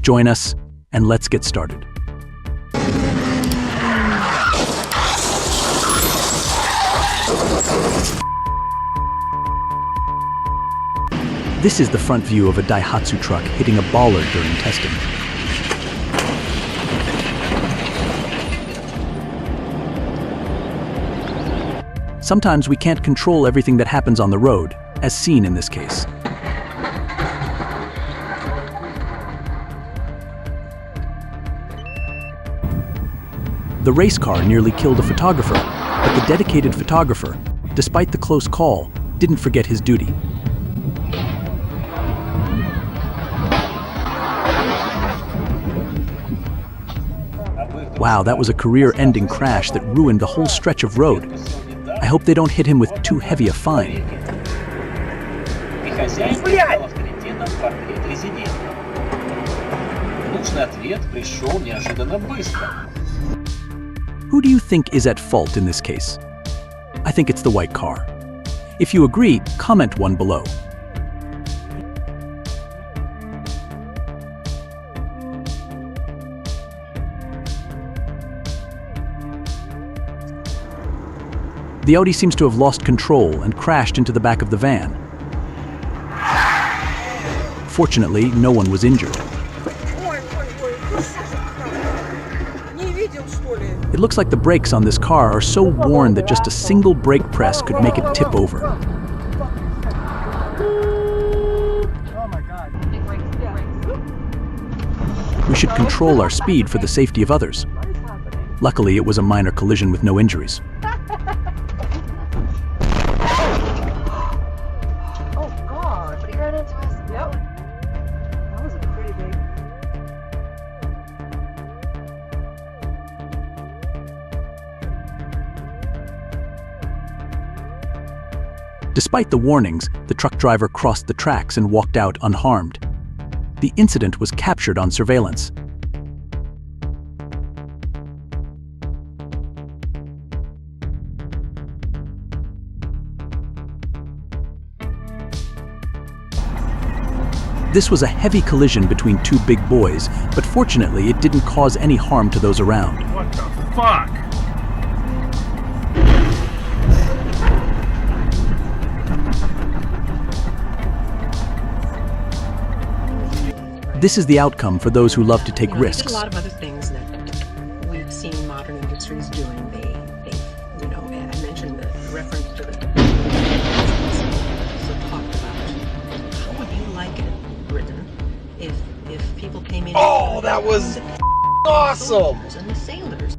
Join us, and let's get started. This is the front view of a Daihatsu truck hitting a bollard during testing. Sometimes we can't control everything that happens on the road, as seen in this case. The race car nearly killed a photographer, but the dedicated photographer, despite the close call, didn't forget his duty. Wow, that was a career-ending crash that ruined the whole stretch of road. I hope they don't hit him with too heavy a fine. Who do you think is at fault in this case? I think it's the white car. If you agree, comment one below. The Audi seems to have lost control and crashed into the back of the van. Fortunately, no one was injured. It looks like the brakes on this car are so worn that just a single brake press could make it tip over. We should control our speed for the safety of others. Luckily, it was a minor collision with no injuries. Despite the warnings, the truck driver crossed the tracks and walked out unharmed. The incident was captured on surveillance. This was a heavy collision between two big boys, but fortunately it didn't cause any harm to those around. What the fuck? This is the outcome for those who love to take risks. There's a lot of other things that we've seen modern industries doing. I mentioned the reference to the so talked about how would you like it, Britain, if people came in. Oh, that was awesome! And the sailors.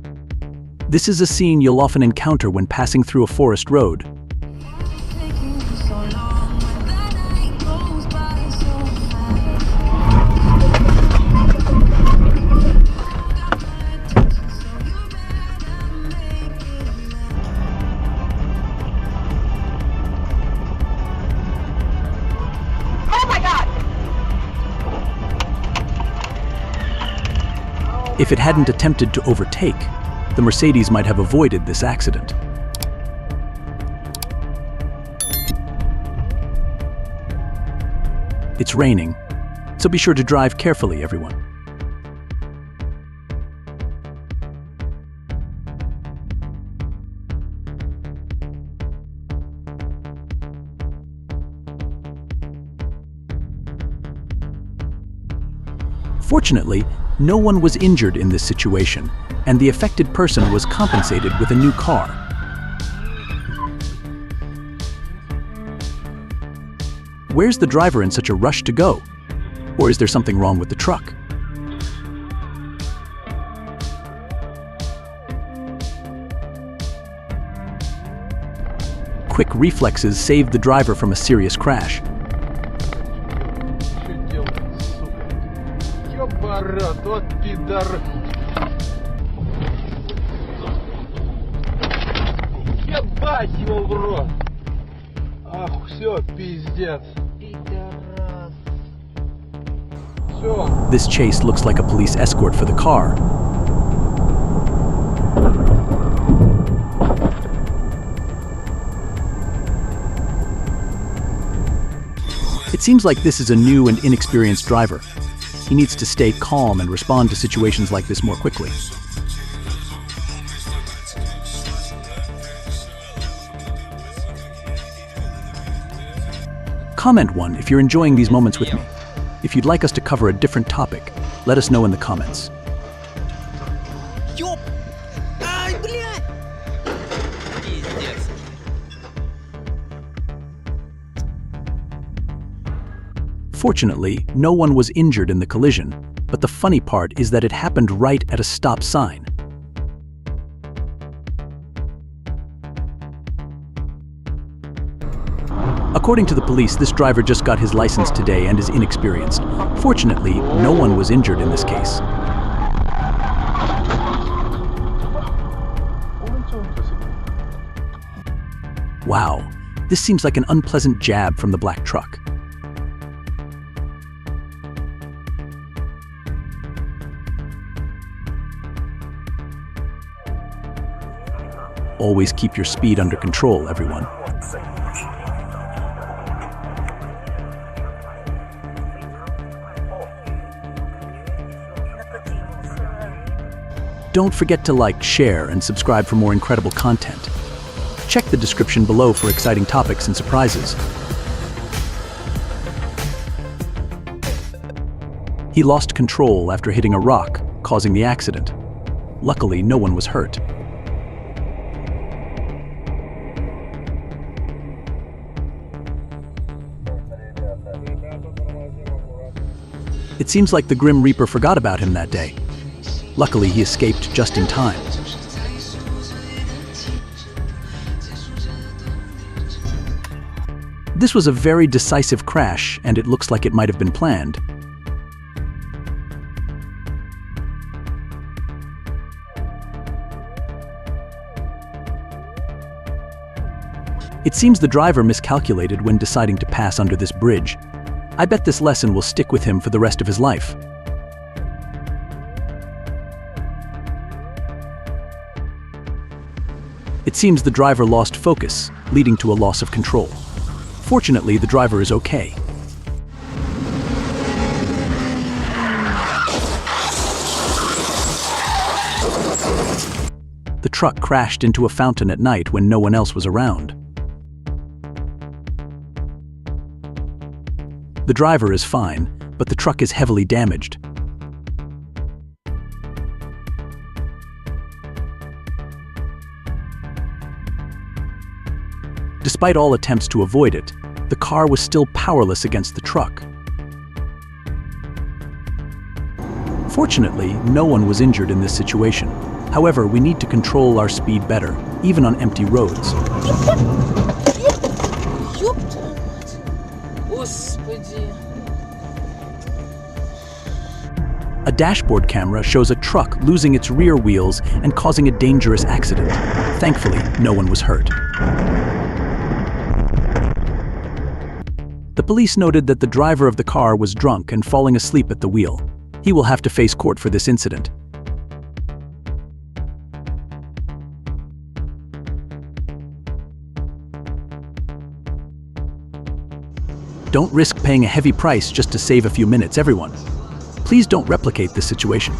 This is a scene you'll often encounter when passing through a forest road. If it hadn't attempted to overtake, the Mercedes might have avoided this accident. It's raining, so be sure to drive carefully, everyone. Fortunately, no one was injured in this situation, and the affected person was compensated with a new car. Where's the driver in such a rush to go? Or is there something wrong with the truck? Quick reflexes saved the driver from a serious crash. Ебать его в рот! Ах, все, пиздец. Все. This chase looks like a police escort for the car. It seems like this is a new and inexperienced driver. He needs to stay calm and respond to situations like this more quickly. Comment 1 if you're enjoying these moments with me. If you'd like us to cover a different topic, let us know in the comments. Ёп! Ай, блядь! Пиздец. Fortunately, no one was injured in the collision, but the funny part is that it happened right at a stop sign. According to the police, this driver just got his license today and is inexperienced. Fortunately, no one was injured in this case. Wow, this seems like an unpleasant jab from the black truck. Always keep your speed under control, everyone. Don't forget to like, share, and subscribe for more incredible content. Check the description below for exciting topics and surprises. He lost control after hitting a rock, causing the accident. Luckily, no one was hurt. It seems like the Grim Reaper forgot about him that day. Luckily, he escaped just in time. This was a very decisive crash, and it looks like it might have been planned. It seems the driver miscalculated when deciding to pass under this bridge. I bet this lesson will stick with him for the rest of his life. It seems the driver lost focus, leading to a loss of control. Fortunately, the driver is okay. The truck crashed into a fountain at night when no one else was around. The driver is fine, but the truck is heavily damaged. Despite all attempts to avoid it, the car was still powerless against the truck. Fortunately, no one was injured in this situation. However, we need to control our speed better, even on empty roads. A dashboard camera shows a truck losing its rear wheels and causing a dangerous accident. Thankfully, no one was hurt. The police noted that the driver of the car was drunk and falling asleep at the wheel. He will have to face court for this incident. Don't risk paying a heavy price just to save a few minutes, everyone. Please don't replicate this situation.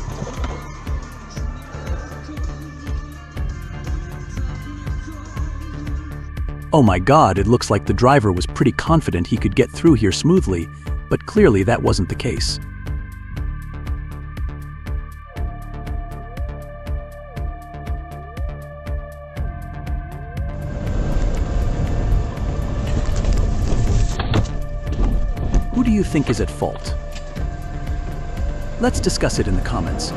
Oh my God, it looks like the driver was pretty confident he could get through here smoothly, but clearly that wasn't the case. Who do you think is at fault? Let's discuss it in the comments.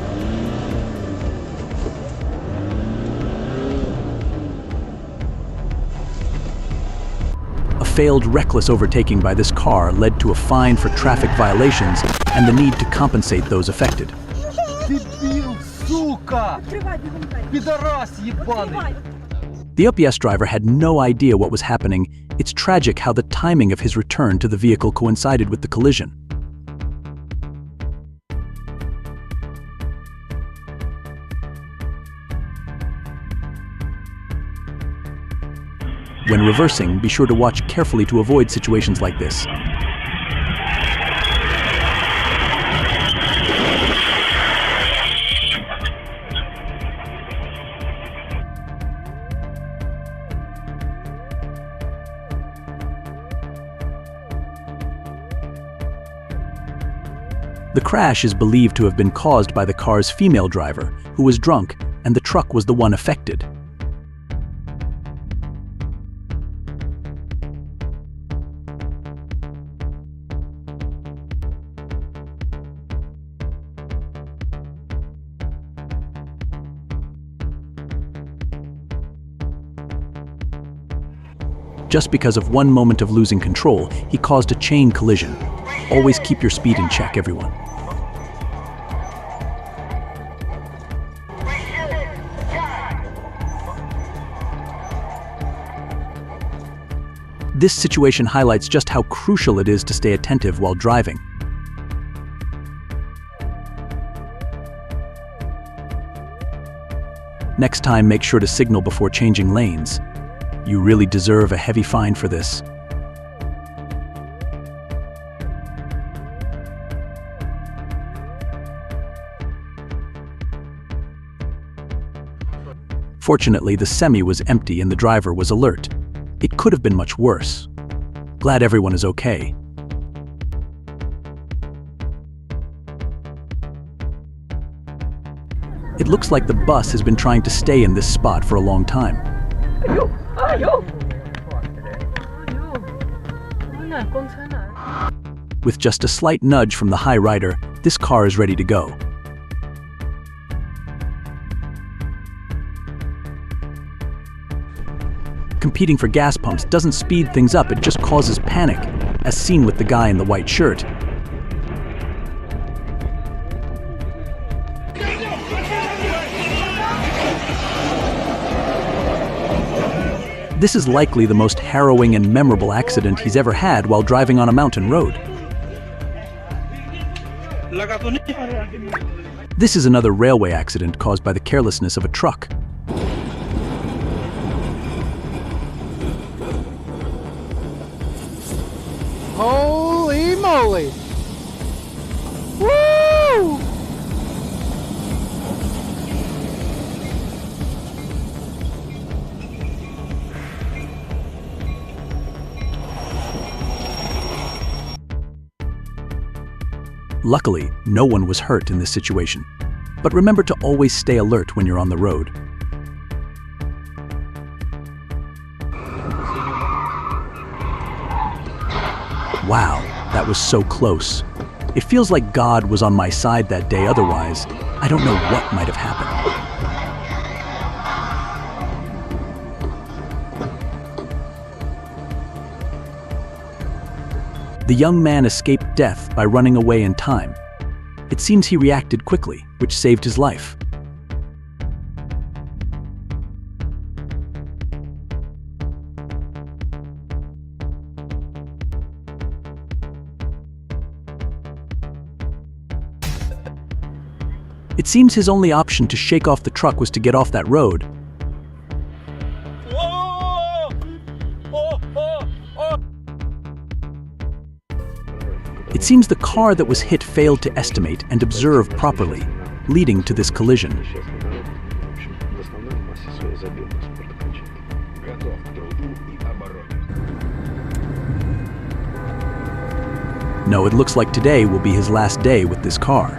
A failed reckless overtaking by this car led to a fine for traffic violations and the need to compensate those affected. Дебил, сука! Пидорас ебаный! The UPS driver had no idea what was happening. It's tragic how the timing of his return to the vehicle coincided with the collision. When reversing, be sure to watch carefully to avoid situations like this. crash is believed to have been caused by the car's female driver, who was drunk, and the truck was the one affected. Just because of one moment of losing control, he caused a chain collision. Always keep your speed in check, everyone. This situation highlights just how crucial it is to stay attentive while driving. Next time, make sure to signal before changing lanes. You really deserve a heavy fine for this. Fortunately, the semi was empty and the driver was alert. It could have been much worse. Glad everyone is okay. It looks like the bus has been trying to stay in this spot for a long time. With just a slight nudge from the high rider, this car is ready to go. Competing for gas pumps doesn't speed things up, it just causes panic, as seen with the guy in the white shirt. This is likely the most harrowing and memorable accident he's ever had while driving on a mountain road. This is another railway accident caused by the carelessness of a truck. Holy moly! Woo! Luckily, no one was hurt in this situation. But remember to always stay alert when you're on the road. Wow, that was so close. It feels like God was on my side that day, otherwise, I don't know what might have happened. The young man escaped death by running away in time. It seems he reacted quickly, which saved his life. It seems his only option to shake off the truck was to get off that road. It seems the car that was hit failed to estimate and observe properly, leading to this collision. No, it looks like today will be his last day with this car.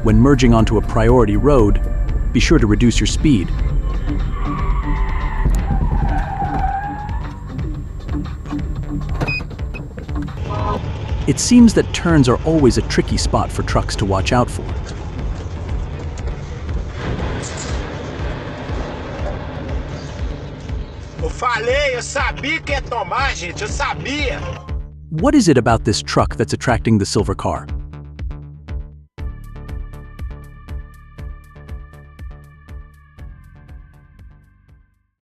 When merging onto a priority road, be sure to reduce your speed. It seems that turns are always a tricky spot for trucks to watch out for. Eu falei, eu sabia que ia tomar, gente, eu sabia. What is it about this truck that's attracting the silver car?